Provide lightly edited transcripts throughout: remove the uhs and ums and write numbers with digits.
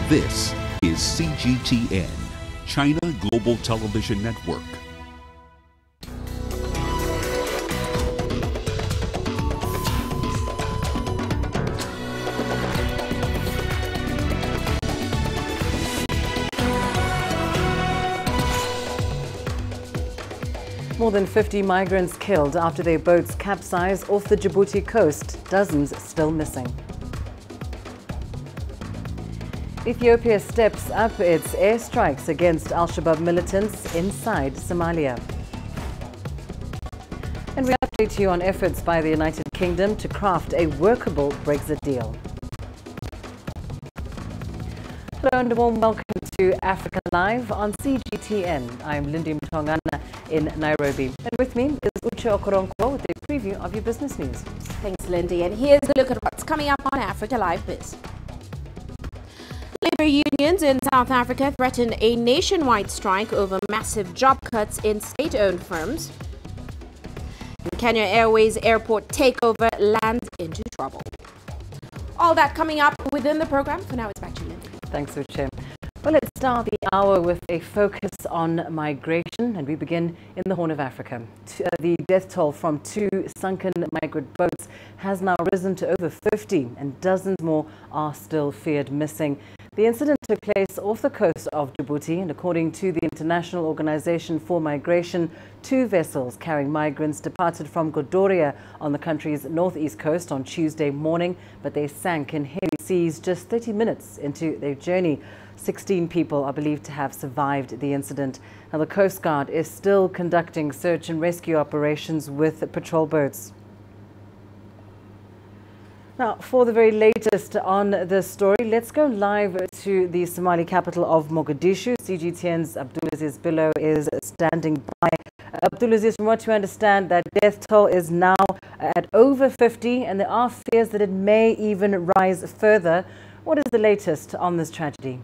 This is CGTN, China Global Television Network. More than 50 migrants killed after their boats capsized off the Djibouti coast, dozens still missing. Ethiopia steps up its airstrikes against al-Shabaab militants inside Somalia. And we update you on efforts by the United Kingdom to craft a workable Brexit deal. Hello and a warm welcome to Africa Live on CGTN. I'm Lindy Mtongana in Nairobi. And with me is Uche Okoronkwo with a preview of your business news. Thanks, Lindy. And here's a look at what's coming up on Africa Live Biz. Labour unions in South Africa threaten a nationwide strike over massive job cuts in state-owned firms. And Kenya Airways airport takeover lands into trouble. All that coming up within the program. For now, it's back to you, Lindy. Thanks, Uche. Well, let's start the hour with a focus on migration, and we begin in the Horn of Africa. The death toll from 2 sunken migrant boats has now risen to over 50, and dozens more are still feared missing. The incident took place off the coast of Djibouti, and according to the International Organization for Migration, 2 vessels carrying migrants departed from Godoria on the country's northeast coast on Tuesday morning, but they sank in heavy seas just 30 minutes into their journey. 16 people are believed to have survived the incident. Now, the Coast Guard is still conducting search and rescue operations with patrol boats. Now, for the very latest on this story, let's go live to the Somali capital of Mogadishu. CGTN's Abdulaziz Billo is standing by. Abdulaziz, from what you understand, that death toll is now at over 50, and there are fears that it may even rise further. What is the latest on this tragedy?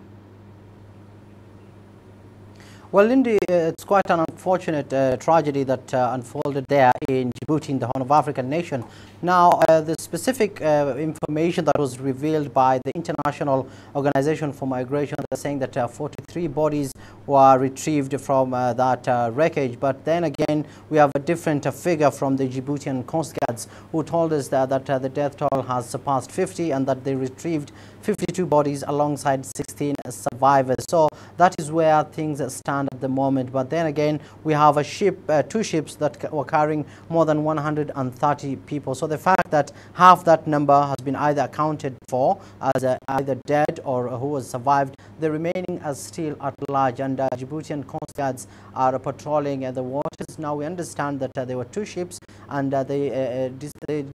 Well, Lindy, it's quite an unfortunate tragedy that unfolded there in Djibouti, in the Horn of Africa nation. Now, the specific information that was revealed by the International Organization for Migration, they're saying that 43 bodies were retrieved from that wreckage. But then again, we have a different figure from the Djiboutian Coast Guards who told us that the death toll has surpassed 50 and that they retrieved 52 bodies alongside 16 survivors. So that is where things stand at the moment. But then again, we have a ship, 2 ships that were carrying more than 130 people. So the fact that half that number has been either accounted for as either dead or who has survived, the remaining are still at large. And Djiboutian Coast Guards are patrolling the waters. Now we understand that there were 2 ships and they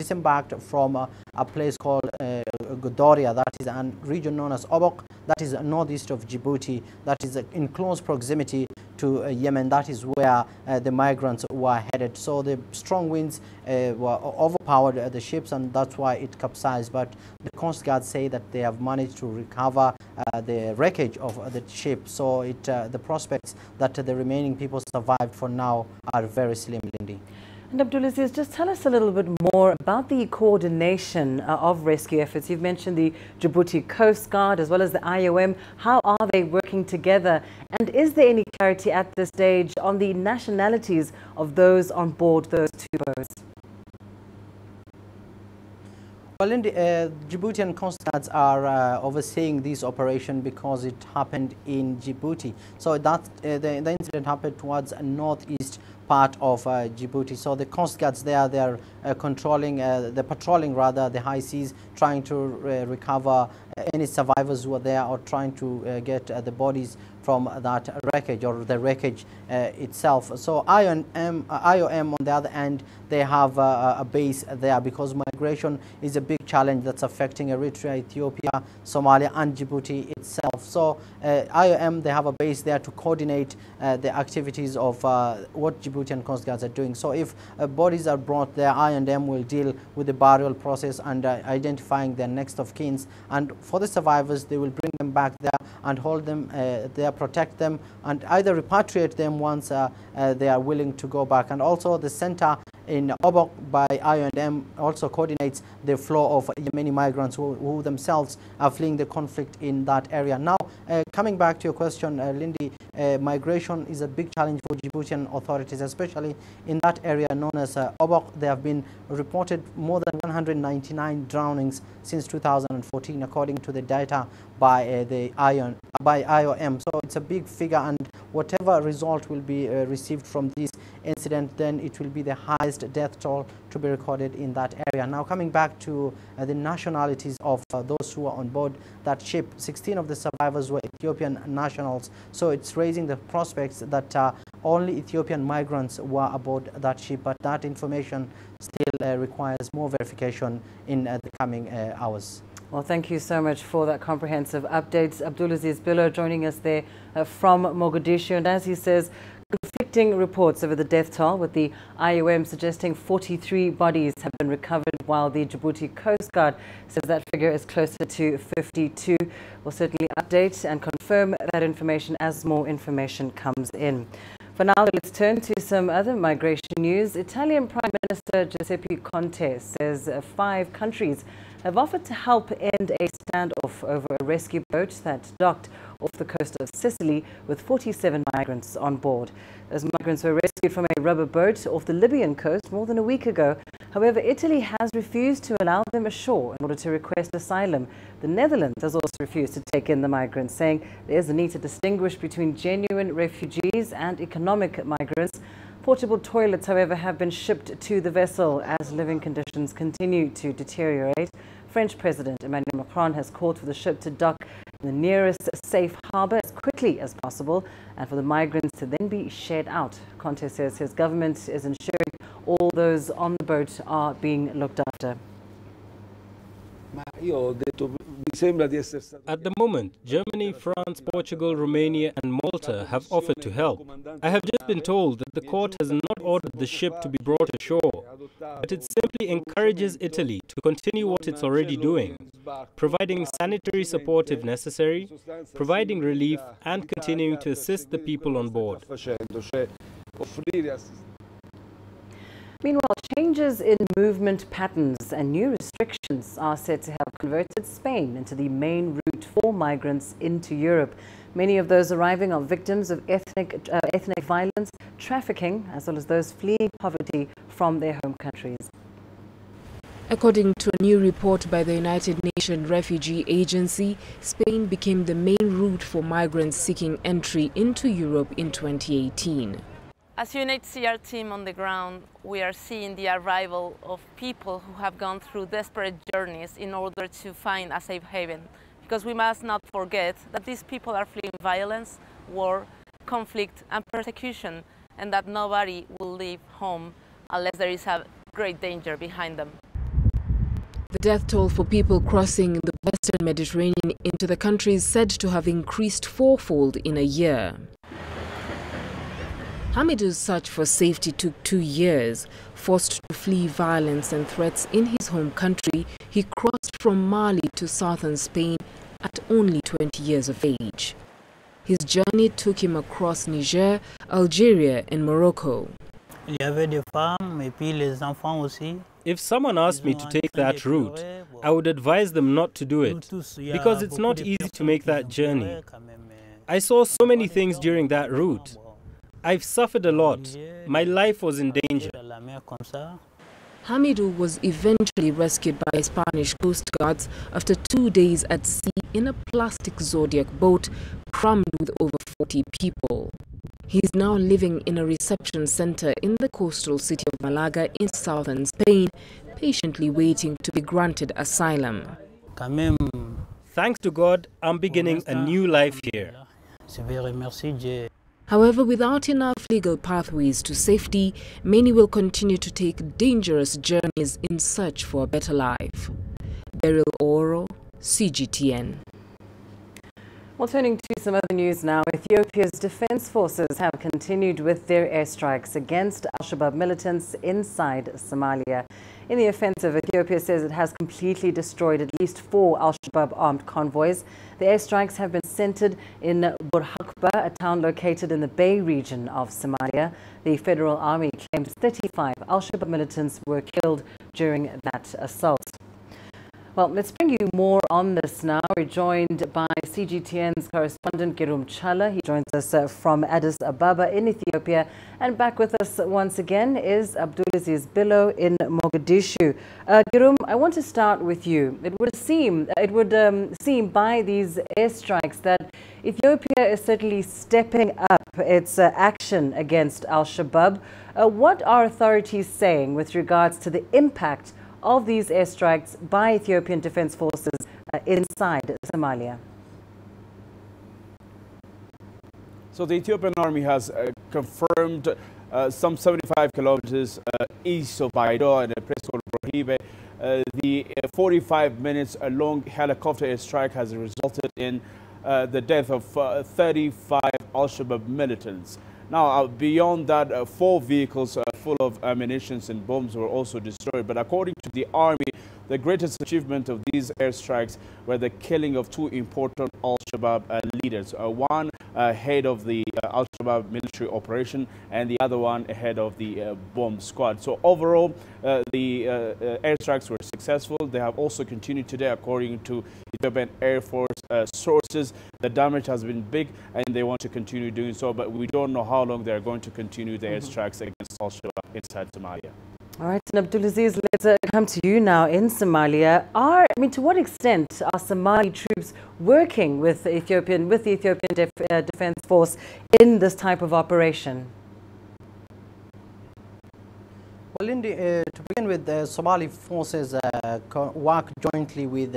disembarked from a place called Godoria, that is a region known as Obok, that is northeast of Djibouti, that is in close proximity to Yemen. That is where the migrants were headed. So the strong winds were overpowered the ships, and that's why it capsized. But the Coast Guard say that they have managed to recover the wreckage of the ship. So the prospects that the remaining people survived for now are very slim, Lindy. And Abdulaziz, just tell us a little bit more about the coordination of rescue efforts. You've mentioned the Djibouti Coast Guard as well as the IOM. How are they working together? And is there any clarity at this stage on the nationalities of those on board those 2 boats? Well, in the Djiboutian Coast Guards are overseeing this operation because it happened in Djibouti. So that the incident happened towards a northeast part of Djibouti. So the Coast Guards there, they are patrolling the high seas, trying to recover any survivors who are there, or trying to get the bodies from that wreckage or the wreckage itself. So IOM on the other end, they have a base there because migration is a big challenge that's affecting Eritrea, Ethiopia, Somalia and Djibouti itself. So IOM, they have a base there to coordinate the activities of what Djiboutian Coast Guards are doing. So if bodies are brought there, IOM will deal with the burial process and identifying their next of kins. And for the survivors, they will bring them back there and hold them there, protect them, and either repatriate them once they are willing to go back. And also the center in Obok by I&M also coordinates the flow of Yemeni migrants who themselves are fleeing the conflict in that area. Now, coming back to your question, Lindy, migration is a big challenge for Djiboutian authorities, especially in that area known as Obok. There have been reported more than 199 drownings since 2014, according to the data by IOM. So it's a big figure, and whatever result will be received from this incident, then it will be the highest death toll to be recorded in that area. Now, coming back to the nationalities of those who are on board that ship, 16 of the survivors were Ethiopian nationals. So it's raising the prospects that only Ethiopian migrants were aboard that ship, but that information still requires more verification in the coming hours. Well, thank you so much for that comprehensive update. Abdulaziz Billo joining us there from Mogadishu. And as he says, conflicting reports over the death toll, with the IOM suggesting 43 bodies have been recovered, while the Djibouti Coast Guard says that figure is closer to 52. We'll certainly update and confirm that information as more information comes in. For now, let's turn to some other migration news. Italian Prime Minister Giuseppe Conte says 5 countries have offered to help end a standoff over a rescue boat that docked off the coast of Sicily with 47 migrants on board. Those migrants were rescued from a rubber boat off the Libyan coast more than a week ago. However, Italy has refused to allow them ashore in order to request asylum. The Netherlands has also refused to take in the migrants, saying there's a need to distinguish between genuine refugees and economic migrants. Portable toilets, however, have been shipped to the vessel as living conditions continue to deteriorate. French President Emmanuel Macron has called for the ship to dock in the nearest safe harbour as quickly as possible and for the migrants to then be shared out. Conte says his government is ensuring all those on the boat are being looked after. At the moment, Germany, France, Portugal, Romania and Malta have offered to help. I have just been told that the court has not ordered the ship to be brought ashore, but it simply encourages Italy to continue what it's already doing, providing sanitary support if necessary, providing relief and continuing to assist the people on board. Meanwhile, changes in movement patterns and new restrictions are said to have converted Spain into the main route for migrants into Europe. Many of those arriving are victims of ethnic violence, trafficking, as well as those fleeing poverty from their home countries. According to a new report by the United Nations Refugee Agency, Spain became the main route for migrants seeking entry into Europe in 2018. As UNHCR team on the ground, we are seeing the arrival of people who have gone through desperate journeys in order to find a safe haven. Because we must not forget that these people are fleeing violence, war, conflict and persecution, and that nobody will leave home unless there is a great danger behind them. The death toll for people crossing the Western Mediterranean into the country is said to have increased fourfold in a year. Hamidou's search for safety took 2 years. Forced to flee violence and threats in his home country, he crossed from Mali to southern Spain at only 20 years of age. His journey took him across Niger, Algeria and Morocco. If someone asked me to take that route, I would advise them not to do it, because it's not easy to make that journey. I saw so many things during that route. I've suffered a lot. My life was in danger. Hamidou was eventually rescued by Spanish Coast Guards after 2 days at sea in a plastic Zodiac boat crammed with over 40 people. He is now living in a reception center in the coastal city of Malaga in southern Spain, patiently waiting to be granted asylum. Thanks to God, I'm beginning a new life here. However, without enough legal pathways to safety, many will continue to take dangerous journeys in search for a better life. Beryl Oro, CGTN. Well, turning to some other news now, Ethiopia's defense forces have continued with their airstrikes against al-Shabaab militants inside Somalia. In the offensive, Ethiopia says it has completely destroyed at least 4 al-Shabaab armed convoys. The airstrikes have been centered in Burhakba, a town located in the Bay region of Somalia. The Federal Army claimed 35 al-Shabaab militants were killed during that assault. Well, let's bring you more on this now. We're joined by CGTN's correspondent Richard Nta. He joins us from Addis Ababa in Ethiopia. And back with us once again is Abdulaziz Billo in Mogadishu. Richard, I want to start with you. It would seem by these airstrikes that Ethiopia is certainly stepping up its action against al-Shabaab. What are authorities saying with regards to the impact of these airstrikes by Ethiopian Defense Forces inside Somalia? So the Ethiopian Army has confirmed some 75 kilometers east of Cairo in a place called Brohibe. The 45 minutes long helicopter airstrike has resulted in the death of 35 al-Shabaab militants. Now, beyond that, 4 vehicles full of ammunition and bombs were also destroyed. But according to the army, the greatest achievement of these airstrikes were the killing of 2 important al-Shabaab leaders. One head of the al-Shabaab military operation and the other one head of the bomb squad. So overall, the airstrikes were successful. They have also continued today, according to Ethiopian Air Force sources. The damage has been big and they want to continue doing so, but we don't know how long they're going to continue the airstrikes against al-Shabaab inside Somalia. All right, and Abdulaziz, let's come to you now in Somalia. To what extent are Somali troops working with the Ethiopian Defense Force in this type of operation? Well, to begin with, the Somali forces work jointly with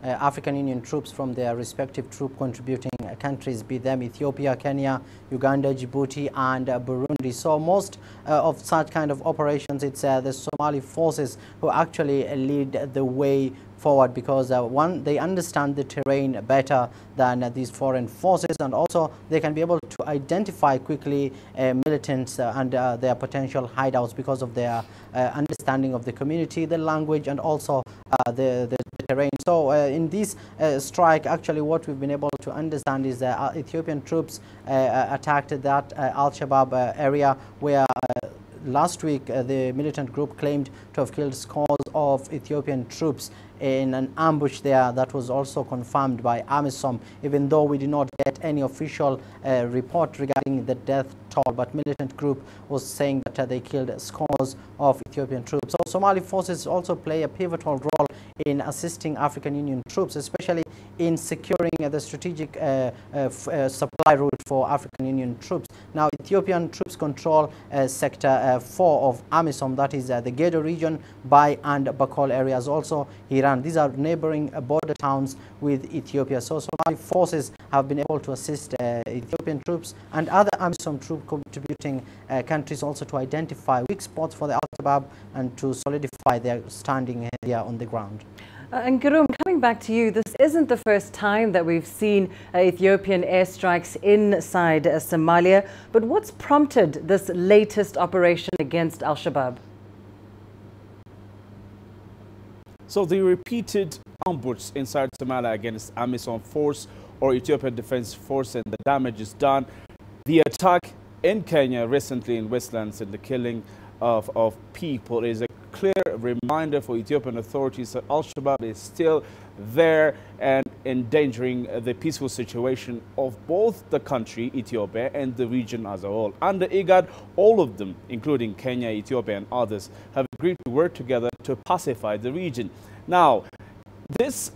African Union troops from their respective troop contributing countries, be them Ethiopia, Kenya, Uganda, Djibouti and Burundi. So most of such kind of operations, it's the Somali forces who actually lead the way forward, because one, they understand the terrain better than these foreign forces, and also they can be able to identify quickly militants and their potential hideouts because of their understanding of the community, the language, and also the terrain. So in this strike, actually what we've been able to understand is that Ethiopian troops attacked that al-Shabaab area where last week the militant group claimed to have killed scores of Ethiopian troops in an ambush there. That was also confirmed by AMISOM, even though we did not get any official report regarding the death toll, but militant group was saying that they killed scores of Ethiopian troops. So Somali forces also play a pivotal role in assisting African Union troops, especially in securing the strategic supply route for African Union troops. Now, Ethiopian troops control Sector 4 of AMISOM, that is the Gedo region, Bai and Bakol areas, also Hiran. These are neighboring border towns with Ethiopia. So Somali forces have been able to assist Ethiopian troops and other AMISOM troop contributing countries also to identify weak spots for the al-Shabaab and to solidify their standing here on the ground. And Richard, coming back to you, this isn't the first time that we've seen Ethiopian airstrikes inside Somalia, but what's prompted this latest operation against al-Shabaab? So the repeated ambush inside Somalia against AMISOM force or Ethiopian Defense Force, and the damage is done. The attack in Kenya recently in Westlands and the killing of people is a clear reminder for Ethiopian authorities that al-Shabaab is still there and endangering the peaceful situation of both the country, Ethiopia, and the region as a whole. Under IGAD, all of them, including Kenya, Ethiopia, and others, have agreed to work together to pacify the region. Now, this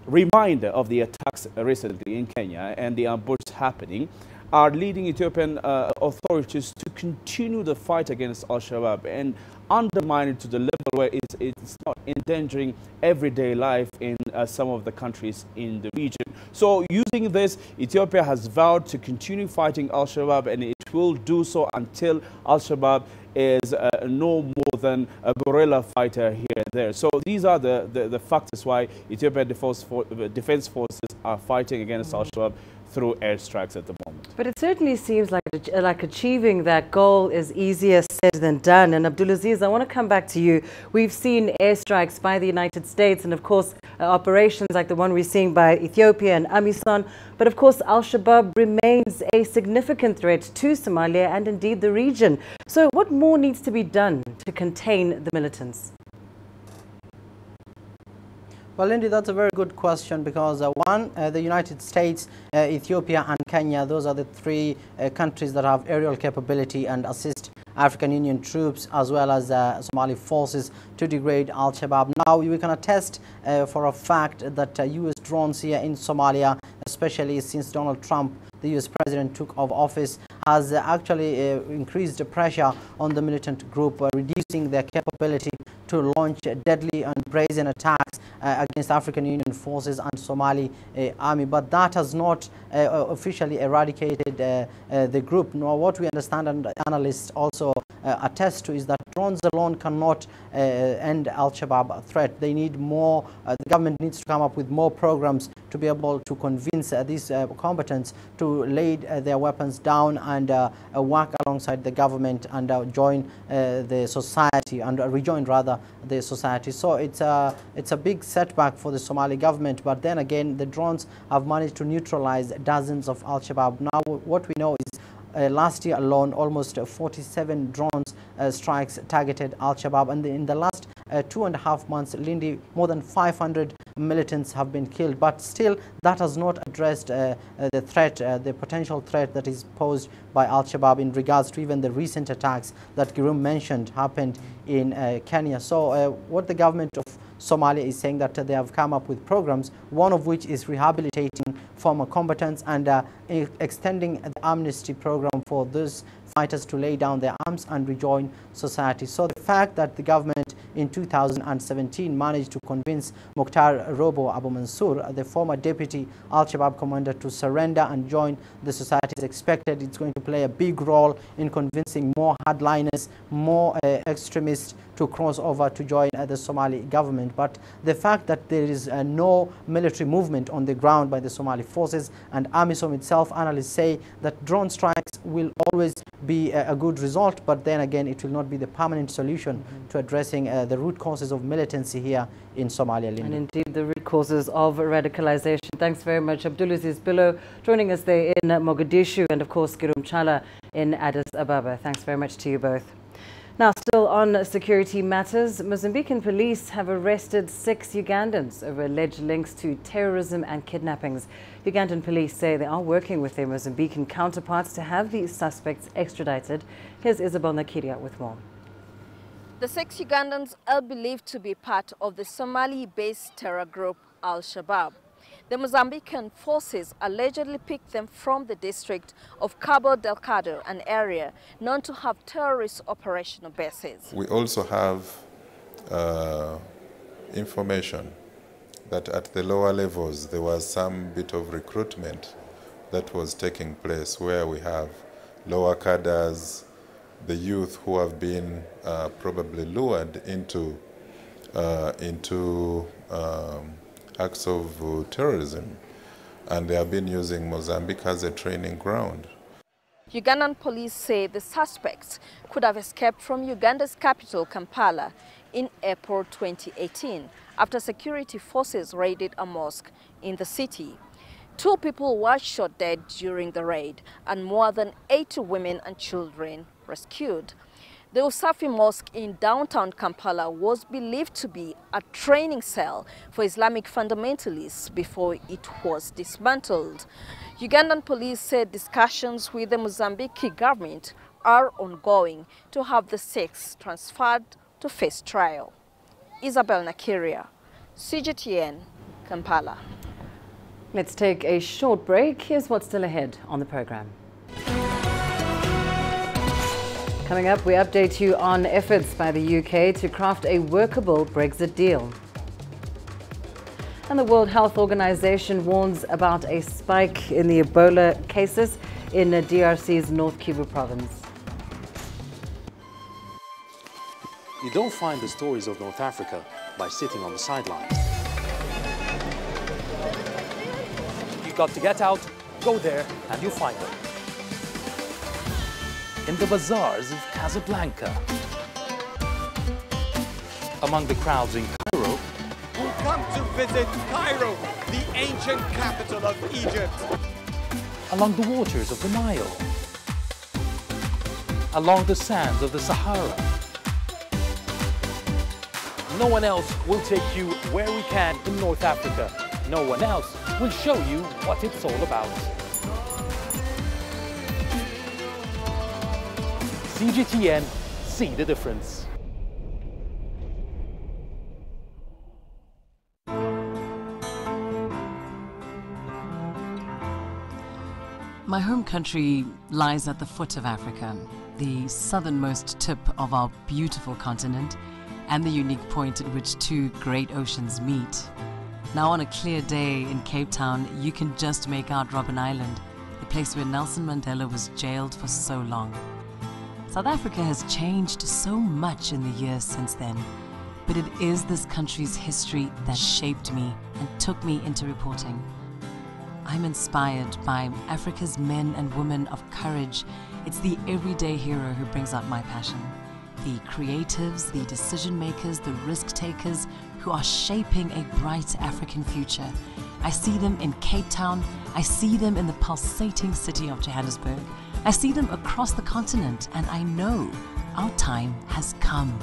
reminder of the attacks recently in Kenya and the ambush happening are leading Ethiopian authorities to continue the fight against al-Shabaab and undermine it to the level where it's not endangering everyday life in some of the countries in the region. So using this, Ethiopia has vowed to continue fighting al-Shabaab, and it will do so until al-Shabaab is no more than a guerrilla fighter here and there. So these are the factors why Ethiopian Defense Forces are fighting against al-Shabaab through airstrikes at the moment. But it certainly seems like achieving that goal is easier said than done. And Abdulaziz, I want to come back to you. We've seen airstrikes by the United States and, of course, operations like the one we're seeing by Ethiopia and AMISOM. But, of course, al-Shabaab remains a significant threat to Somalia and, indeed, the region. So what more needs to be done to contain the militants? Well, Lindy, that's a very good question because the United States, Ethiopia and Kenya, those are the three countries that have aerial capability and assist African Union troops as well as Somali forces to degrade al-Shabaab. Now, we can attest for a fact that U.S. drones here in Somalia, especially since Donald Trump, the U.S. president, took office, has actually increased the pressure on the militant group, reducing their capability to launch deadly and brazen attacks against African Union forces and Somali army. But that has not officially eradicated the group. Nor what we understand, and analysts also attest to, is that drones alone cannot end al-Shabaab threat. They need more, the government needs to come up with more programs to be able to convince these combatants to lay their weapons down and work alongside the government and join the society and rejoin rather the society. So it's a big setback for the Somali government, but then again the drones have managed to neutralize dozens of al-Shabaab. Now what we know is last year alone almost 47 drones strikes targeted al-Shabaab, and in the last 2.5 months, Lindy, more than 500 militants have been killed. But still, that has not addressed the threat, the potential threat that is posed by al-Shabaab in regards to even the recent attacks that Girum mentioned happened in Kenya. So what the government of Somalia is saying that they have come up with programs, one of which is rehabilitating former combatants and extending the amnesty program for those fighters to lay down their arms and rejoin society. So the fact that the government in 2017 managed to convince Mukhtar Robo Abu Mansour, the former deputy al-Shabaab commander, to surrender and join the society is expected. It's going to play a big role in convincing more hardliners, more extremists to cross over to join the Somali government. But the fact that there is no military movement on the ground by the Somali forces and AMISOM itself, analysts say that drone strikes will always be a good result, but then again it will not be the permanent solution to addressing the root causes of militancy here in Somalia. Linda. And indeed the root causes of radicalization. Thanks very much, Abdulaziz Billo, joining us there in Mogadishu, and of course Girum Chala in Addis Ababa. Thanks very much to you both. Now, still on security matters, Mozambican police have arrested 6 Ugandans over alleged links to terrorism and kidnappings. Ugandan police say they are working with their Mozambican counterparts to have these suspects extradited. Here's Isabel Nakiria with more. The 6 Ugandans are believed to be part of the Somali-based terror group al-Shabaab. The Mozambican forces allegedly picked them from the district of Cabo Delgado, an area known to have terrorist operational bases. We also have information that at the lower levels there was some bit of recruitment that was taking place, where we have lower cadres, the youth who have been probably lured into acts of terrorism, and they have been using Mozambique as a training ground. Ugandan police say the suspects could have escaped from Uganda's capital, Kampala, in April 2018 after security forces raided a mosque in the city. 2 people were shot dead during the raid and more than 80 women and children rescued. The Usafi Mosque in downtown Kampala was believed to be a training cell for Islamic fundamentalists before it was dismantled. Ugandan police said discussions with the Mozambique government are ongoing to have the 6 transferred to face trial. Isabel Nakiria, CGTN, Kampala. Let's take a short break. Here's what's still ahead on the program. Coming up, we update you on efforts by the UK to craft a workable Brexit deal. And the World Health Organization warns about a spike in the Ebola cases in DRC's North Kivu province. You don't find the stories of North Africa by sitting on the sidelines. You've got to get out, go there, and you'll find them. in the bazaars of Casablanca. Among the crowds in Cairo, who come to visit Cairo, the ancient capital of Egypt. Along the waters of the Nile, along the sands of the Sahara. No one else will take you where we can in North Africa. No one else will show you what it's all about. CGTN, see the difference. My home country lies at the foot of Africa, the southernmost tip of our beautiful continent, and the unique point at which two great oceans meet. Now on a clear day in Cape Town, you can just make out Robben Island, the place where Nelson Mandela was jailed for so long. South Africa has changed so much in the years since then, but it is this country's history that shaped me and took me into reporting. I'm inspired by Africa's men and women of courage. It's the everyday hero who brings out my passion. The creatives, the decision makers, the risk takers who are shaping a bright African future. I see them in Cape Town. I see them in the pulsating city of Johannesburg. I see them across the continent, and I know our time has come.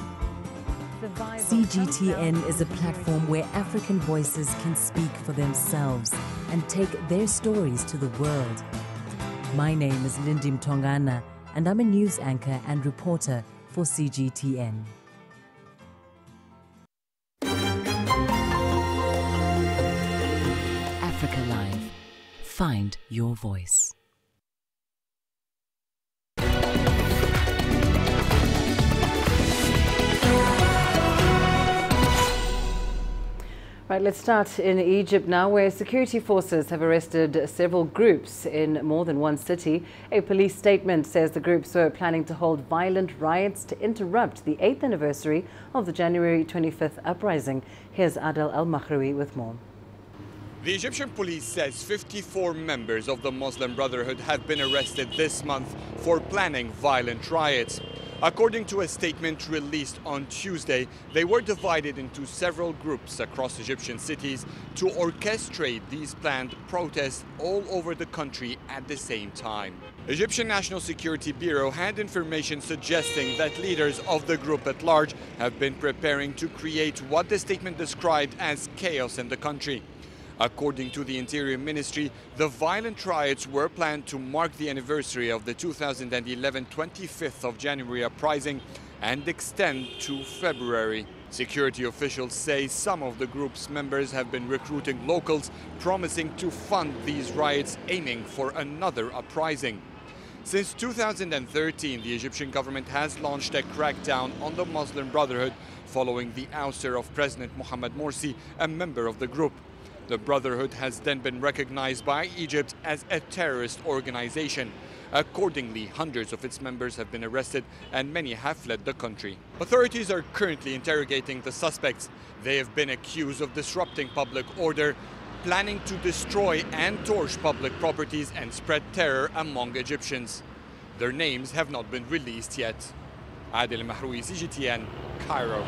CGTN is a platform where African voices can speak for themselves and take their stories to the world. My name is Lindy Mtongana, and I'm a news anchor and reporter for CGTN. Africa Live. Find your voice. Right, let's start in Egypt now, where security forces have arrested several groups in more than one city. A police statement says the groups were planning to hold violent riots to interrupt the 8th anniversary of the January 25th uprising. Here's Adel Al-Makhraoui with more. The Egyptian police says 54 members of the Muslim Brotherhood have been arrested this month for planning violent riots. According to a statement released on Tuesday, they were divided into several groups across Egyptian cities to orchestrate these planned protests all over the country at the same time. Egyptian National Security Bureau had information suggesting that leaders of the group at large have been preparing to create what the statement described as chaos in the country. According to the Interior Ministry, the violent riots were planned to mark the anniversary of the 2011 25th of January uprising and extend to February. Security officials say some of the group's members have been recruiting locals, promising to fund these riots, aiming for another uprising. Since 2013, the Egyptian government has launched a crackdown on the Muslim Brotherhood following the ouster of President Mohamed Morsi, a member of the group. The Brotherhood has then been recognized by Egypt as a terrorist organization. Accordingly, hundreds of its members have been arrested and many have fled the country. Authorities are currently interrogating the suspects. They have been accused of disrupting public order, planning to destroy and torch public properties and spread terror among Egyptians. Their names have not been released yet. Adel Al-Makhraoui, CGTN, Cairo.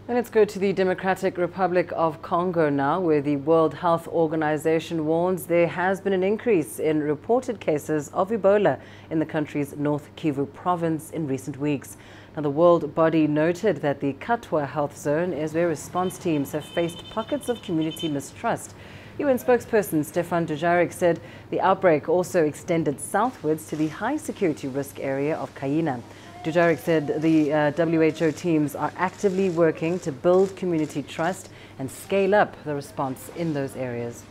Let's go to the Democratic Republic of Congo now, where the World Health Organization warns there has been an increase in reported cases of Ebola in the country's North Kivu province in recent weeks. Now, the world body noted that the Katwa health zone is where response teams have faced pockets of community mistrust. UN spokesperson Stefan Dujarric said the outbreak also extended southwards to the high security risk area of Kaina. Dujarric said the WHO teams are actively working to build community trust and scale up the response in those areas.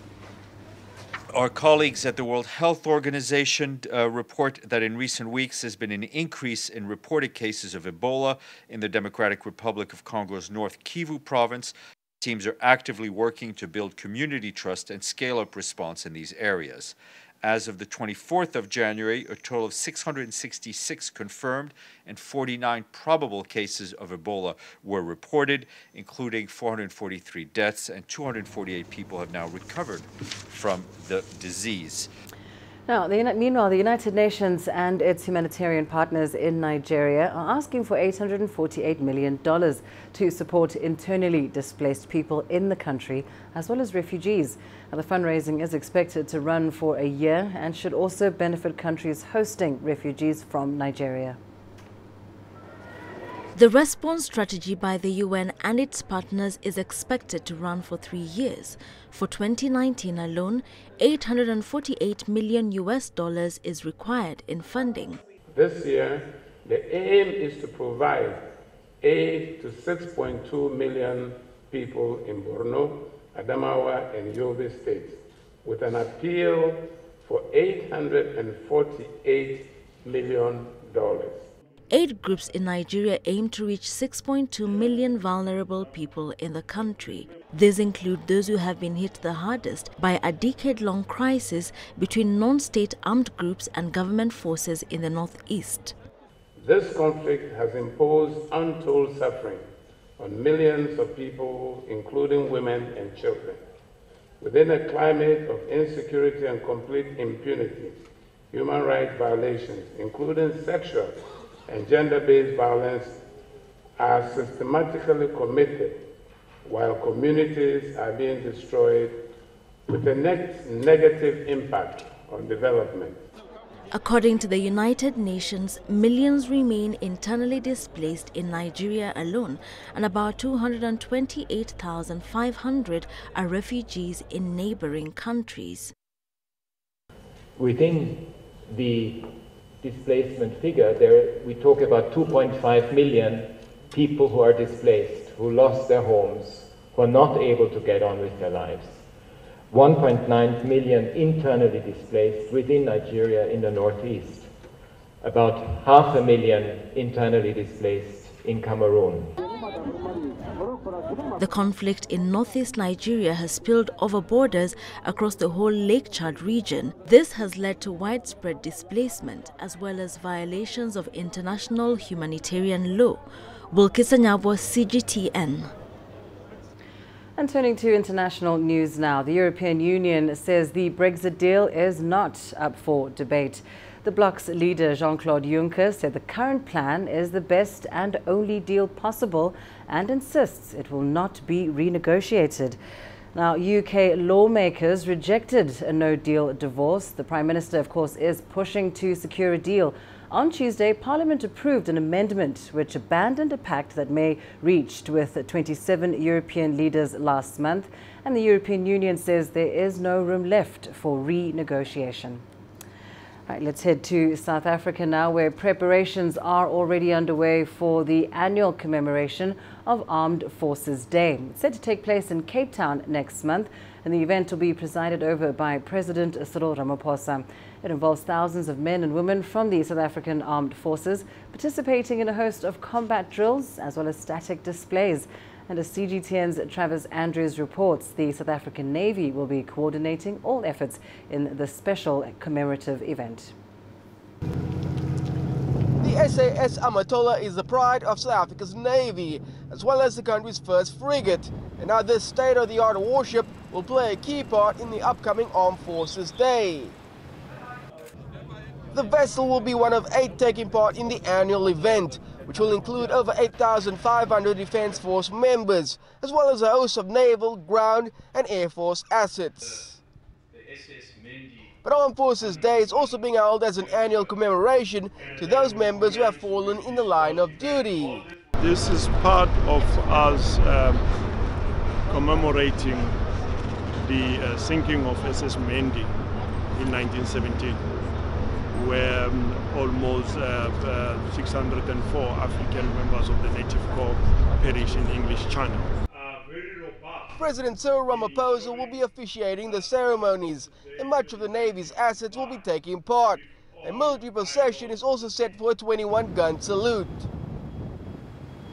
Our colleagues at the World Health Organization report that in recent weeks there's been an increase in reported cases of Ebola in the Democratic Republic of Congo's North Kivu province. Teams are actively working to build community trust and scale up response in these areas. As of the 24th of January, a total of 666 confirmed and 49 probable cases of Ebola were reported, including 443 deaths, and 248 people have now recovered from the disease. Now, meanwhile, the United Nations and its humanitarian partners in Nigeria are asking for $848 million to support internally displaced people in the country, as well as refugees. Now, the fundraising is expected to run for a year and should also benefit countries hosting refugees from Nigeria. The response strategy by the UN and its partners is expected to run for 3 years. For 2019 alone, $848 million is required in funding. This year, the aim is to provide aid to 6.2 million people in Borno, Adamawa, and Yobe states, with an appeal for $848 million. 8 groups in Nigeria aim to reach 6.2 million vulnerable people in the country. These include those who have been hit the hardest by a decade-long crisis between non-state armed groups and government forces in the northeast. This conflict has imposed untold suffering on millions of people, including women and children. Within a climate of insecurity and complete impunity, human rights violations, including sexual and gender-based violence, are systematically committed while communities are being destroyed, with a negative impact on development. According to the United Nations, millions remain internally displaced in Nigeria alone, and about 228,500 are refugees in neighboring countries. Within the displacement figure, we talk about 2.5 million people who are displaced, who lost their homes, who are not able to get on with their lives. 1.9 million internally displaced within Nigeria in the northeast. About 500,000 internally displaced in Cameroon. The conflict in northeast Nigeria has spilled over borders across the whole Lake Chad region. This has led to widespread displacement as well as violations of international humanitarian law. Bulletin, CGTN. And turning to international news now, the European Union says the Brexit deal is not up for debate. The bloc's leader, Jean-Claude Juncker, said the current plan is the best and only deal possible and insists it will not be renegotiated. Now, UK lawmakers rejected a no-deal divorce. The Prime Minister, of course, is pushing to secure a deal. On Tuesday, Parliament approved an amendment which abandoned a pact that May reached with 27 European leaders last month, and the European Union says there is no room left for renegotiation. Right, let's head to South Africa now, where preparations are already underway for the annual commemoration of Armed Forces Day. It's set to take place in Cape Town next month, and the event will be presided over by President Cyril Ramaphosa. It involves thousands of men and women from the South African Armed Forces participating in a host of combat drills as well as static displays. And as CGTN's Travis Andrews reports, the South African Navy will be coordinating all efforts in the special commemorative event. The SAS Amatola is the pride of South Africa's Navy, as well as the country's first frigate. And now this state-of-the-art warship will play a key part in the upcoming Armed Forces Day. The vessel will be one of 8 taking part in the annual event, which will include over 8,500 Defence Force members, as well as a host of naval, ground and air force assets. But Armed Forces Day is also being held as an annual commemoration to those members who have fallen in the line of duty. This is part of us commemorating the sinking of SS Mendi in 1917. Where almost 604 African members of the Native Corps perished in English Channel. President Cyril Ramaphosa will be officiating the ceremonies, and much of the Navy's assets will be taking part. A military procession is also set for a 21-gun salute.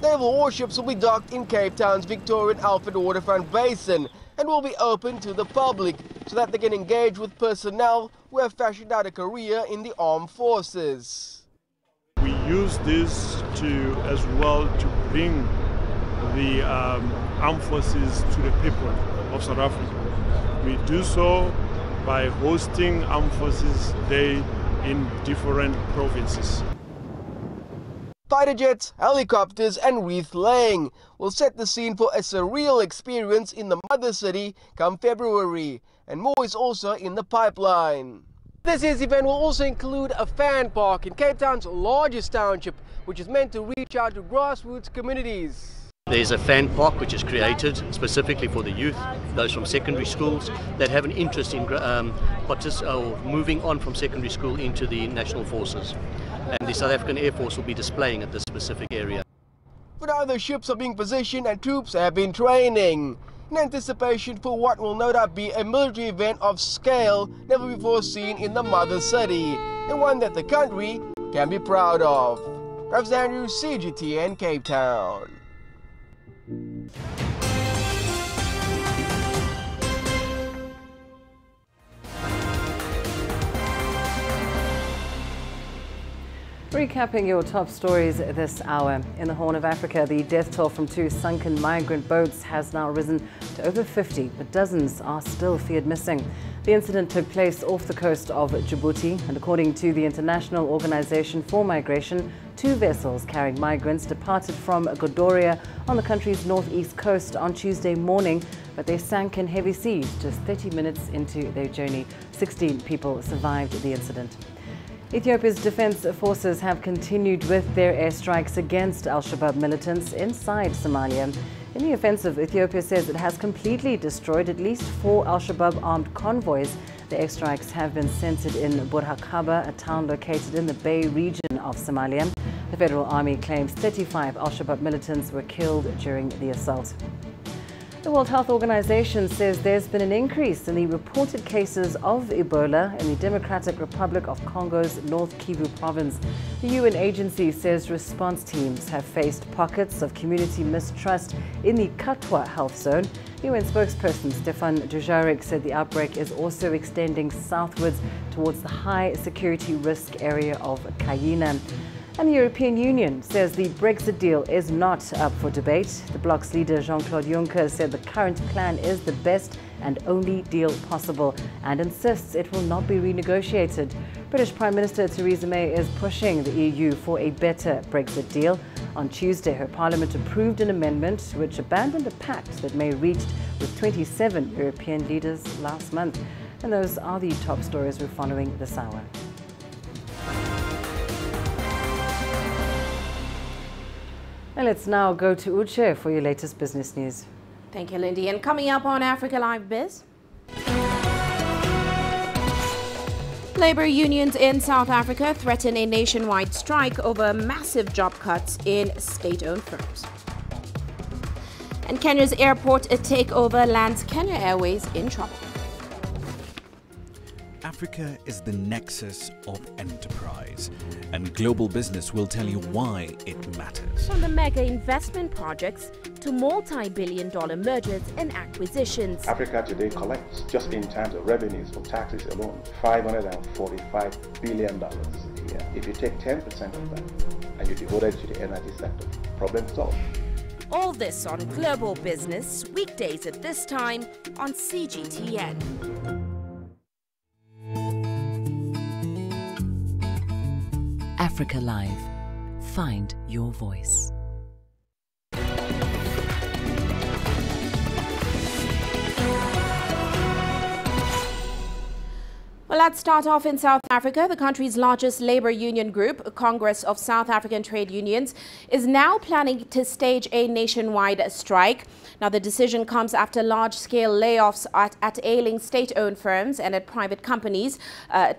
Naval warships will be docked in Cape Town's Victorian Alfred Waterfront Basin and will be open to the public so that they can engage with personnel who have fashioned out a career in the armed forces. We use this as well to bring the armed forces to the people of South Africa. We do so by hosting Armed Forces Day in different provinces. Fighter jets, helicopters and wreath laying will set the scene for a surreal experience in the mother city come February, and more is also in the pipeline. This year's event will also include a fan park in Cape Town's largest township, which is meant to reach out to grassroots communities. There's a fan park which is created specifically for the youth, those from secondary schools that have an interest in moving on from secondary school into the national forces. And the South African Air Force will be displaying at this specific area. For now, the ships are being positioned and troops have been training in anticipation for what will no doubt be a military event of scale never before seen in the mother city, and one that the country can be proud of. Travis Andrews, CGTN, Cape Town. Recapping your top stories this hour. In the Horn of Africa, the death toll from 2 sunken migrant boats has now risen to over 50, but dozens are still feared missing. The incident took place off the coast of Djibouti, and according to the International Organization for Migration, 2 vessels carrying migrants departed from Godoria on the country's northeast coast on Tuesday morning, but they sank in heavy seas just 30 minutes into their journey. 16 people survived the incident. Ethiopia's defense forces have continued with their airstrikes against al-Shabaab militants inside Somalia. In the offensive, Ethiopia says it has completely destroyed at least 4 al-Shabaab armed convoys. The airstrikes have been centered in Burhakaba, a town located in the Bay region of Somalia. The Federal Army claims 35 al-Shabaab militants were killed during the assault. The World Health Organization says there's been an increase in the reported cases of Ebola in the Democratic Republic of Congo's North Kivu province. The UN agency says response teams have faced pockets of community mistrust in the Katwa health zone. UN spokesperson Stefan Dujarric said the outbreak is also extending southwards towards the high security risk area of Kayina. And the European Union says the Brexit deal is not up for debate. The bloc's leader Jean-Claude Juncker said the current plan is the best and only deal possible and insists it will not be renegotiated. British Prime Minister Theresa May is pushing the EU for a better Brexit deal. On Tuesday, her parliament approved an amendment which abandoned a pact that May reached with 27 European leaders last month. And those are the top stories we're following this hour. And let's now go to Uche for your latest business news. Thank you, Lindy. And coming up on Africa Live Biz, labor unions in South Africa threaten a nationwide strike over massive job cuts in state-owned firms. And Kenya's airport takeover lands Kenya Airways in trouble. Africa is the nexus of enterprise, and global business will tell you why it matters. From the mega investment projects to multi-billion-dollar mergers and acquisitions. Africa today collects, just in terms of revenues from taxes alone, $545 billion a year. If you take 10% of that and you devote it to the energy sector, problem solved. All this on Global Business, weekdays at this time on CGTN. Africa Live. Find your voice. Well, let's start off in South Africa. The country's largest labor union group, Congress of South African Trade Unions, is now planning to stage a nationwide strike. Now, the decision comes after large-scale layoffs at ailing state-owned firms and at private companies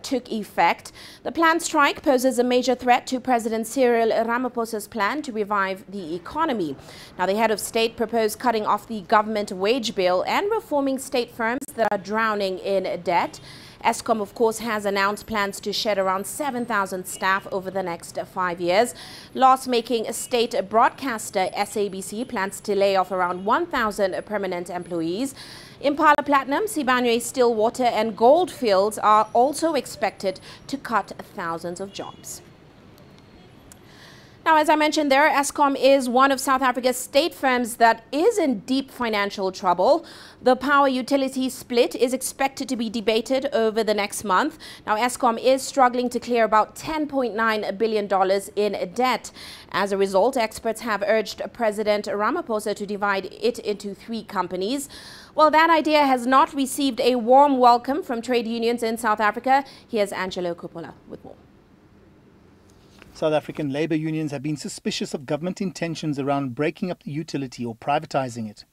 took effect. The planned strike poses a major threat to President Cyril Ramaphosa's plan to revive the economy. Now, the head of state proposed cutting off the government wage bill and reforming state firms that are drowning in debt. Eskom, of course, has announced plans to shed around 7,000 staff over the next 5 years. Loss-making state broadcaster SABC plans to lay off around 1,000 permanent employees. Impala Platinum, Sibanye Stillwater and Goldfields are also expected to cut thousands of jobs. Now, as I mentioned there, Eskom is one of South Africa's state firms that is in deep financial trouble. The power utility split is expected to be debated over the next month. Now, Eskom is struggling to clear about $10.9 billion in debt. As a result, experts have urged President Ramaphosa to divide it into 3 companies. Well, that idea has not received a warm welcome from trade unions in South Africa. Here's Angelo Coppola with more. South African labour unions have been suspicious of government intentions around breaking up the utility or privatising it.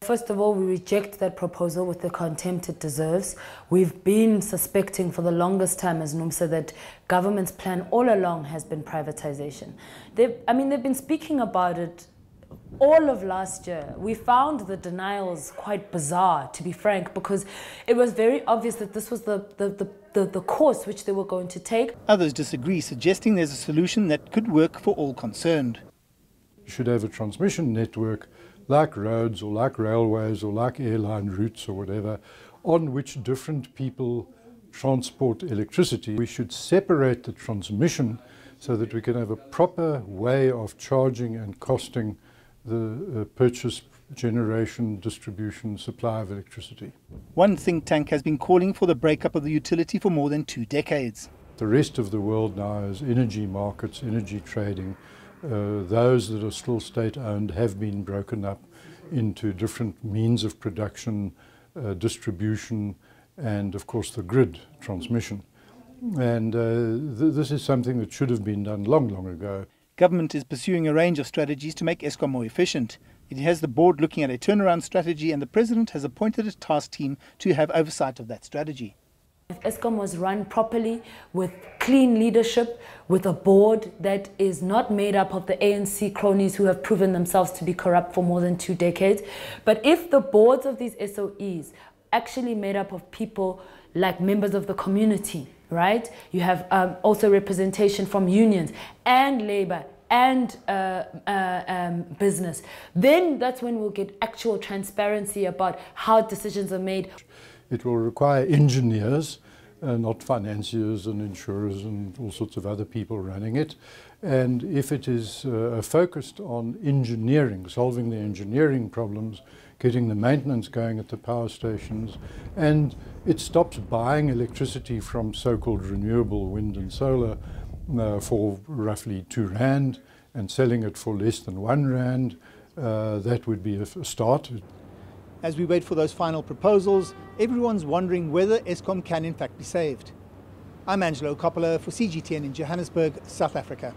First of all, we reject that proposal with the contempt it deserves. We've been suspecting for the longest time, as Nomsa, that government's plan all along has been privatisation. They've been speaking about it all of last year. We found the denials quite bizarre, to be frank, because it was very obvious that this was the course which they were going to take. Others disagree, suggesting there's a solution that could work for all concerned. You should have a transmission network like roads or like railways or like airline routes or whatever, on which different people transport electricity. We should separate the transmission so that we can have a proper way of charging and costing the purchase, generation, distribution, supply of electricity. One think tank has been calling for the breakup of the utility for more than 2 decades. The rest of the world now is energy markets, energy trading. Those that are still state-owned have been broken up into different means of production, distribution, and of course the grid transmission. And this is something that should have been done long, long ago. Government is pursuing a range of strategies to make Eskom more efficient. It has the board looking at a turnaround strategy, and the president has appointed a task team to have oversight of that strategy. If Eskom was run properly, with clean leadership, with a board that is not made up of the ANC cronies who have proven themselves to be corrupt for more than 2 decades, but if the boards of these SOEs actually made up of people like members of the community, right? You have also representation from unions and labor and business. Then that's when we'll get actual transparency about how decisions are made. It will require engineers, not financiers and insurers and all sorts of other people running it. And if it is focused on engineering, solving the engineering problems, getting the maintenance going at the power stations, and it stops buying electricity from so-called renewable wind and solar for roughly 2 rand and selling it for less than 1 rand, that would be a start. As we wait for those final proposals, everyone's wondering whether Eskom can in fact be saved. I'm Angelo Coppola for CGTN in Johannesburg, South Africa.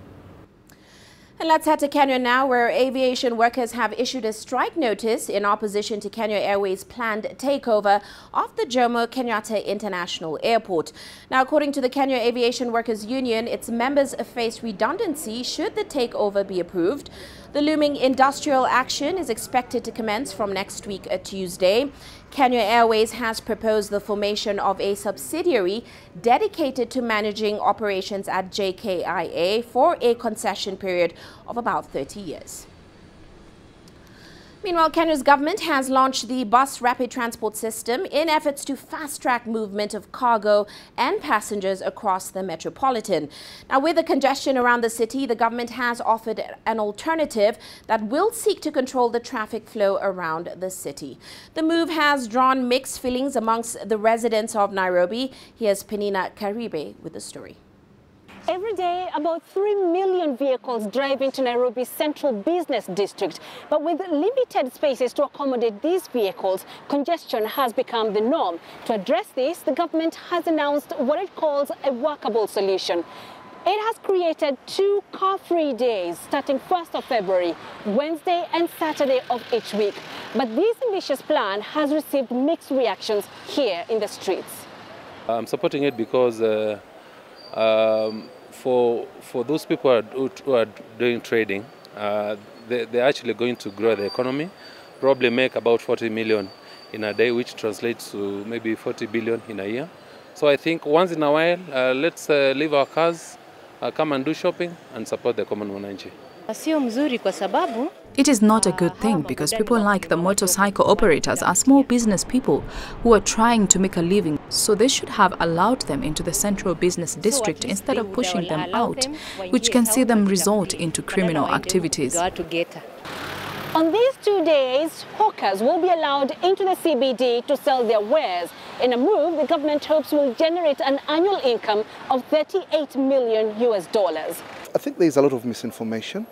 And let's head to Kenya now, where aviation workers have issued a strike notice in opposition to Kenya Airways' planned takeover of the Jomo Kenyatta International Airport. Now, according to the Kenya Aviation Workers Union, its members face redundancy should the takeover be approved. The looming industrial action is expected to commence from next week, Tuesday. Kenya Airways has proposed the formation of a subsidiary dedicated to managing operations at JKIA for a concession period of about 30 years. Meanwhile, Kenya's government has launched the bus rapid transport system in efforts to fast-track movement of cargo and passengers across the metropolitan. Now, with the congestion around the city, the government has offered an alternative that will seek to control the traffic flow around the city. The move has drawn mixed feelings amongst the residents of Nairobi. Here's Penina Karibe with the story. Every day, about 3 million vehicles drive into Nairobi's central business district. But with limited spaces to accommodate these vehicles, congestion has become the norm. To address this, the government has announced what it calls a workable solution. It has created 2 car-free days starting 1st of February, Wednesday and Saturday of each week. But this ambitious plan has received mixed reactions here in the streets. I'm supporting it because for those people who are doing trading, they're actually going to grow the economy, probably make about 40 million in a day, which translates to maybe 40 billion in a year. So I think once in a while, let's leave our cars, come and do shopping and support the common mwananchi. Sio mzuri kwa sababu It is not a good thing because people like the motorcycle operators are small business people who are trying to make a living, so they should have allowed them into the central business district instead of pushing them out, which can see them resort into criminal activities. On these 2 days, hawkers will be allowed into the CBD to sell their wares. In a move the government hopes will generate an annual income of $38 million. I think there's a lot of misinformation.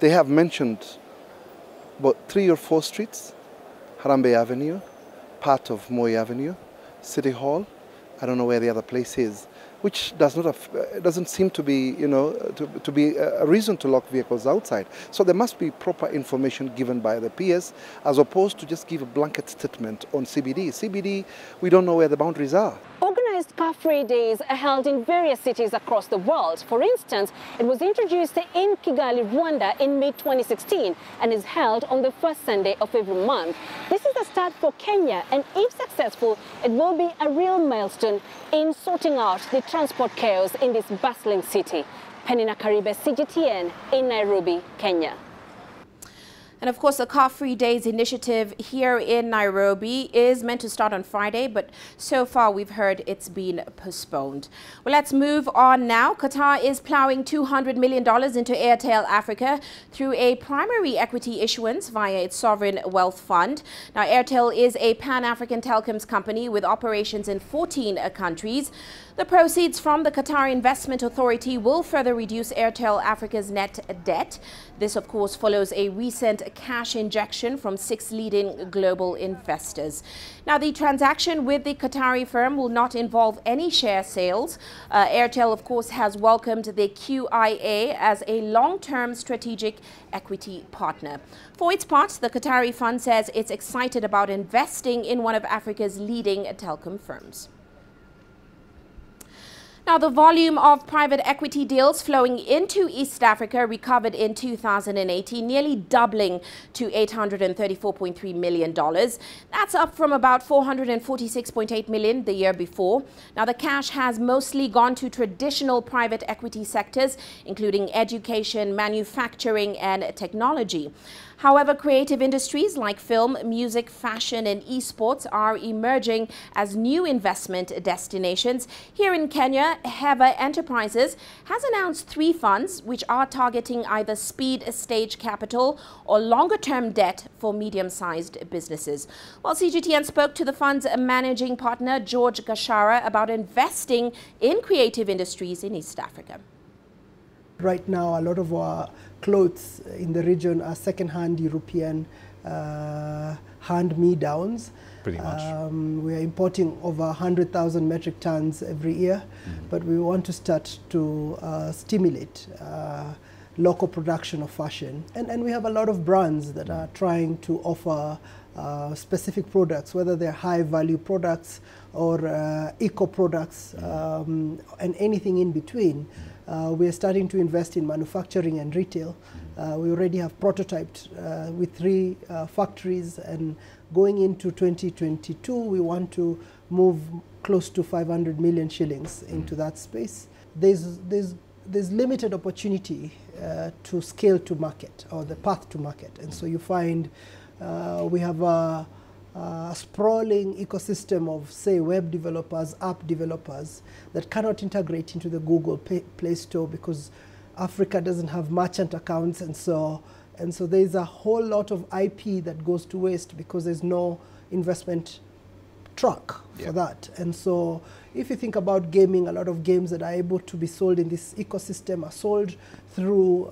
They have mentioned about 3 or 4 streets: Harambee Avenue, part of Moi Avenue, City Hall. I don't know where the other place is, which doesn't seem to be, to be a reason to lock vehicles outside. So there must be proper information given by the PS, as opposed to just give a blanket statement on CBD. CBD, we don't know where the boundaries are. Organized car-free days are held in various cities across the world. For instance, it was introduced in Kigali, Rwanda in mid-2016 and is held on the first Sunday of every month. This is the start for Kenya, and if successful, it will be a real milestone in sorting out the transport chaos in this bustling city. Penina Karibe, CGTN in Nairobi, Kenya. And of course, the Car-Free Days initiative here in Nairobi is meant to start on Friday, but so far we've heard it's been postponed. Well, let's move on now. Qatar is plowing $200 million into Airtel Africa through a primary equity issuance via its sovereign wealth fund. Now, Airtel is a pan-African telecoms company with operations in 14 countries. The proceeds from the Qatar Investment Authority will further reduce Airtel Africa's net debt. This, of course, follows a recent cash injection from 6 leading global investors. Now, the transaction with the Qatari firm will not involve any share sales. Airtel, of course, has welcomed the QIA as a long-term strategic equity partner. For its part, the Qatari fund says it's excited about investing in one of Africa's leading telecom firms. Now, the volume of private equity deals flowing into East Africa recovered in 2018, nearly doubling to $834.3 million. That's up from about $446.8 million the year before. Now, the cash has mostly gone to traditional private equity sectors, including education, manufacturing, and technology. However, creative industries like film, music, fashion, and esports are emerging as new investment destinations. Here in Kenya, Heva Enterprises has announced 3 funds which are targeting either speed stage capital or longer-term debt for medium-sized businesses. Well, CGTN spoke to the fund's managing partner, George Gashara, about investing in creative industries in East Africa. Right now, a lot of our clothes in the region are second-hand European hand-me-downs. Pretty much. We are importing over 100,000 metric tons every year, but we want to start to stimulate local production of fashion. And we have a lot of brands that are trying to offer specific products, whether they're high-value products or eco products and anything in between. We are starting to invest in manufacturing and retail. We already have prototyped with 3 factories, and going into 2022, we want to move close to 500 million shillings into that space. There's limited opportunity to scale to market, or the path to market, and so you find we have a sprawling ecosystem of, say, web developers, app developers that cannot integrate into the Google Play Store because Africa doesn't have merchant accounts, and so there's a whole lot of IP that goes to waste because there's no investment track for that. And so if you think about gaming, a lot of games that are able to be sold in this ecosystem are sold through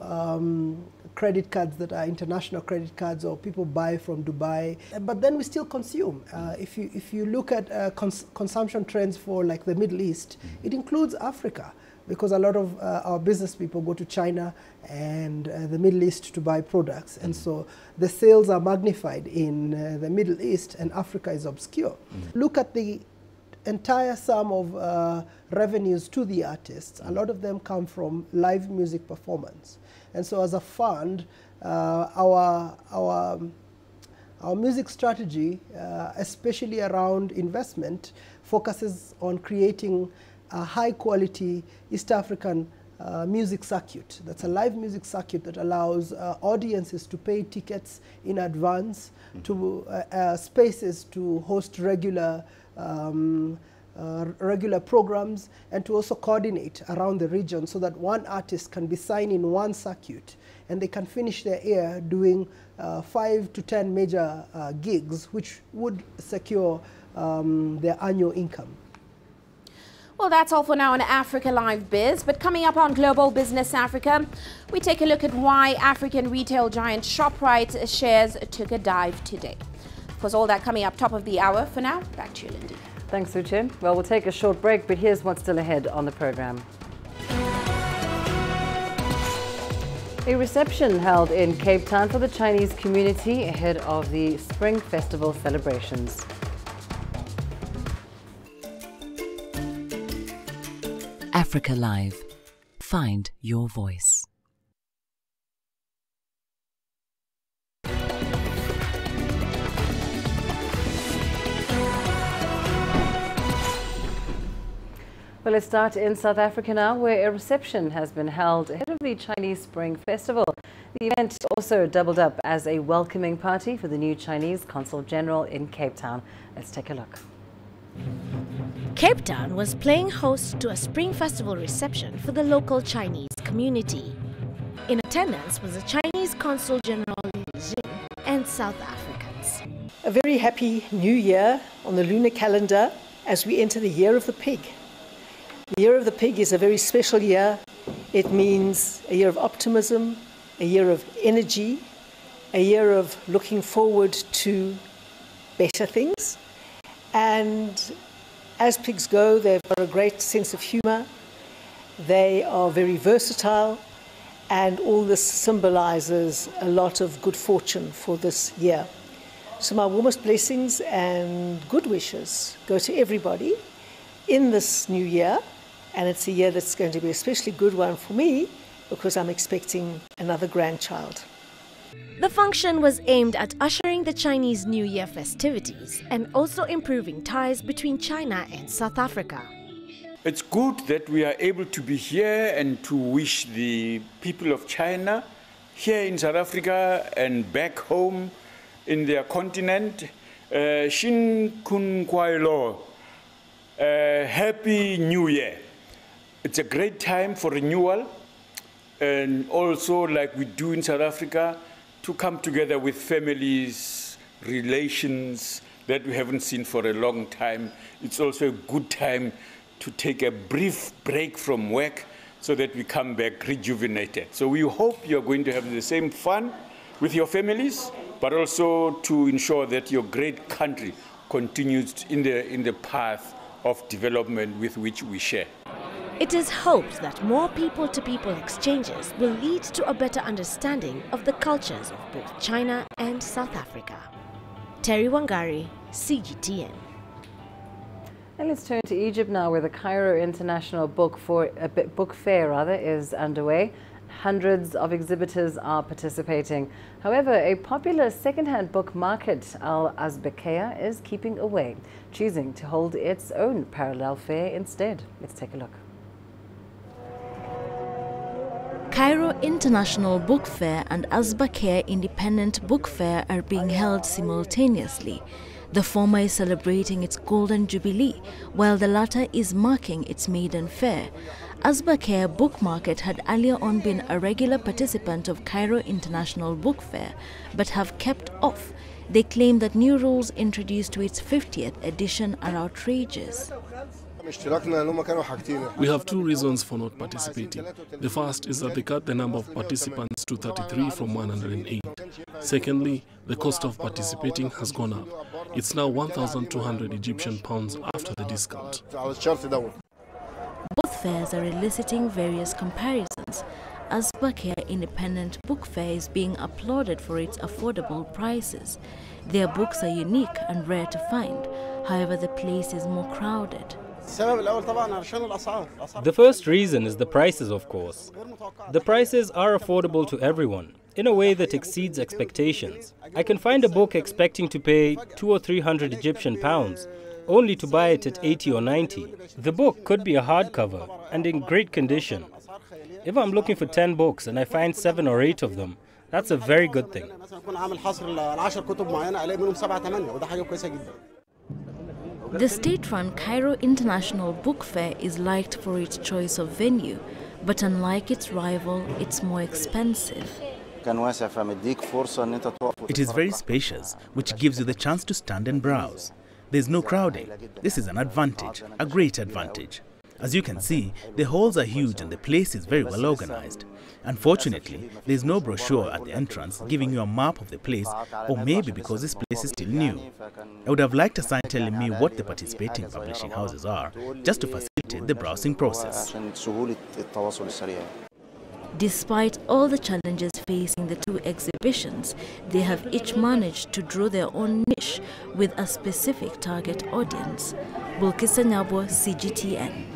credit cards that are international credit cards, or people buy from Dubai, but then we still consume. If you look at consumption trends for like the Middle East, it includes Africa, because a lot of our business people go to China and the Middle East to buy products, and so the sales are magnified in the Middle East, and Africa is obscure. Look at the entire sum of revenues to the artists. A lot of them come from live music performance. And so as a fund, our music strategy, especially around investment, focuses on creating a high-quality East African music circuit. That's a live music circuit that allows audiences to pay tickets in advance, to spaces to host regular programs, and to also coordinate around the region so that one artist can be signed in one circuit and they can finish their year doing 5 to 10 major gigs, which would secure their annual income. Well, that's all for now on Africa Live Biz. But coming up on Global Business Africa, we take a look at why African retail giant ShopRite shares took a dive today. Of course, all that coming up top of the hour. For now, back to you, Lindy. Thanks, Uche. Well, we'll take a short break, but here's what's still ahead on the program. A reception held in Cape Town for the Chinese community ahead of the Spring Festival celebrations. Africa Live. Find your voice. Well, let's start in South Africa now, where a reception has been held ahead of the Chinese Spring Festival. The event also doubled up as a welcoming party for the new Chinese Consul General in Cape Town. Let's take a look. Cape Town was playing host to a Spring Festival reception for the local Chinese community. In attendance was the Chinese Consul General and South Africans. A very happy new year on the lunar calendar as we enter the Year of the Pig. The Year of the Pig is a very special year. It means a year of optimism, a year of energy, a year of looking forward to better things. And as pigs go, they've got a great sense of humor. They are very versatile, and all this symbolizes a lot of good fortune for this year. So my warmest blessings and good wishes go to everybody in this new year, and it's a year that's going to be an especially good one for me because I'm expecting another grandchild. The function was aimed at ushering the Chinese New Year festivities and also improving ties between China and South Africa. It's good that we are able to be here and to wish the people of China here in South Africa and back home in their continent, Shin Kun Kwai Lo, Happy New Year. It's a great time for renewal, and also, like we do in South Africa, to come together with families, relations that we haven't seen for a long time. It's also a good time to take a brief break from work so that we come back rejuvenated. So we hope you're going to have the same fun with your families, but also to ensure that your great country continues in the path of development with which we share. It is hoped that more people-to-people exchanges will lead to a better understanding of the cultures of both China and South Africa. Terry Wangari, CGTN. And let's turn to Egypt now, where the Cairo International Book Fair is underway. Hundreds of exhibitors are participating. However, a popular second-hand book market, al-Azbakiyya, is keeping away, choosing to hold its own parallel fair instead. Let's take a look. Cairo International Book Fair and Azbakiyya Independent Book Fair are being held simultaneously. The former is celebrating its Golden Jubilee, while the latter is marking its maiden fair. Azbakiyya Book Market had earlier on been a regular participant of Cairo International Book Fair, but have kept off. They claim that new rules introduced to its 50th edition are outrageous. We have two reasons for not participating. The first is that they cut the number of participants to 33 from 108. Secondly, the cost of participating has gone up. It's now 1,200 Egyptian pounds after the discount. Both fairs are eliciting various comparisons. Azbakiyya Independent Book Fair is being applauded for its affordable prices. Their books are unique and rare to find. However, the place is more crowded. The first reason is the prices, of course. The prices are affordable to everyone, in a way that exceeds expectations. I can find a book expecting to pay 200 or 300 Egyptian pounds, only to buy it at 80 or 90. The book could be a hardcover and in great condition. If I'm looking for 10 books and I find 7 or 8 of them, that's a very good thing. The state-run Cairo International Book Fair is liked for its choice of venue, but unlike its rival, it's more expensive. It is very spacious, which gives you the chance to stand and browse. There's no crowding. This is an advantage, a great advantage. As you can see, the halls are huge and the place is very well organized. Unfortunately, there's no brochure at the entrance giving you a map of the place, or maybe because this place is still new. I would have liked a sign telling me what the participating publishing houses are, just to facilitate the browsing process. Despite all the challenges facing the two exhibitions, they have each managed to draw their own niche with a specific target audience. Bulletin, CGTN.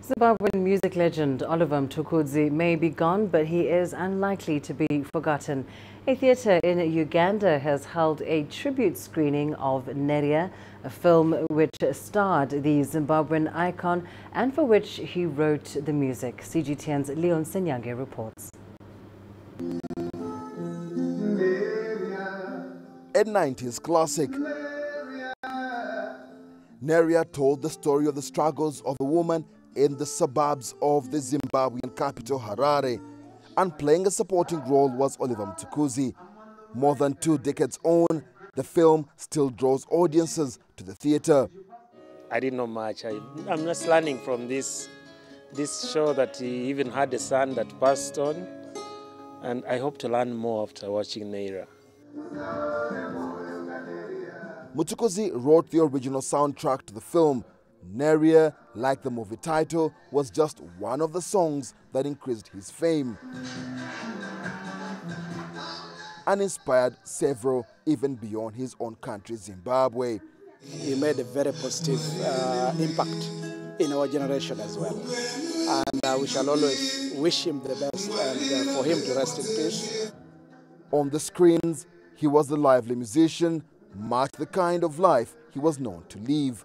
Zimbabwean music legend Oliver Mtukudzi may be gone, but he is unlikely to be forgotten. A theatre in Uganda has held a tribute screening of Neria, a film which starred the Zimbabwean icon and for which he wrote the music. CGTN's Leon Senyange reports. A 90s classic, Neria told the story of the struggles of a woman in the suburbs of the Zimbabwean capital Harare, and playing a supporting role was Oliver Mtukudzi. More than 2 decades on, the film still draws audiences to the theatre. I didn't know much. I'm just learning from this show that he even had a son that passed on, and I hope to learn more after watching Neira. Mtukudzi wrote the original soundtrack to the film. Neria, like the movie title, was just one of the songs that increased his fame and inspired several even beyond his own country, Zimbabwe. He made a very positive impact in our generation as well. And we shall always wish him the best and for him to rest in peace. On the screens, he was a lively musician, much the kind of life he was known to live.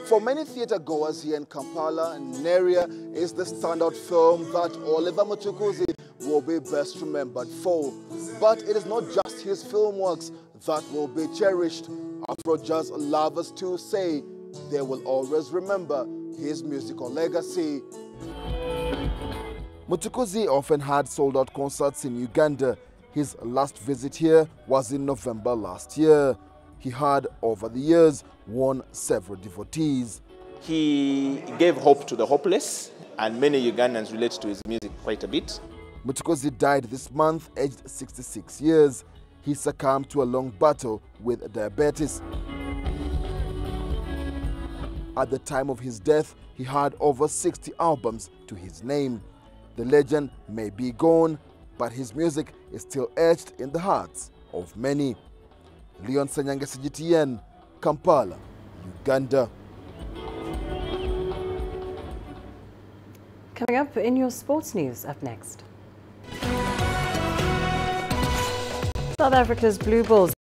For many theatre goers here in Kampala, Neria is the standout film that Oliver Mtukudzi will be best remembered for. But it is not just his film works that will be cherished. Afro jazz lovers too say they will always remember his musical legacy. Mtukudzi often had sold-out concerts in Uganda. His last visit here was in November last year. He had, over the years, won several devotees. He gave hope to the hopeless, and many Ugandans relate to his music quite a bit. Mtukudzi died this month, aged 66 years. He succumbed to a long battle with diabetes. At the time of his death, he had over 60 albums to his name. The legend may be gone, but his music is still etched in the hearts of many. Leon Senyange, CGTN, Kampala, Uganda. Coming up in your sports news, up next. South Africa's Blue Bulls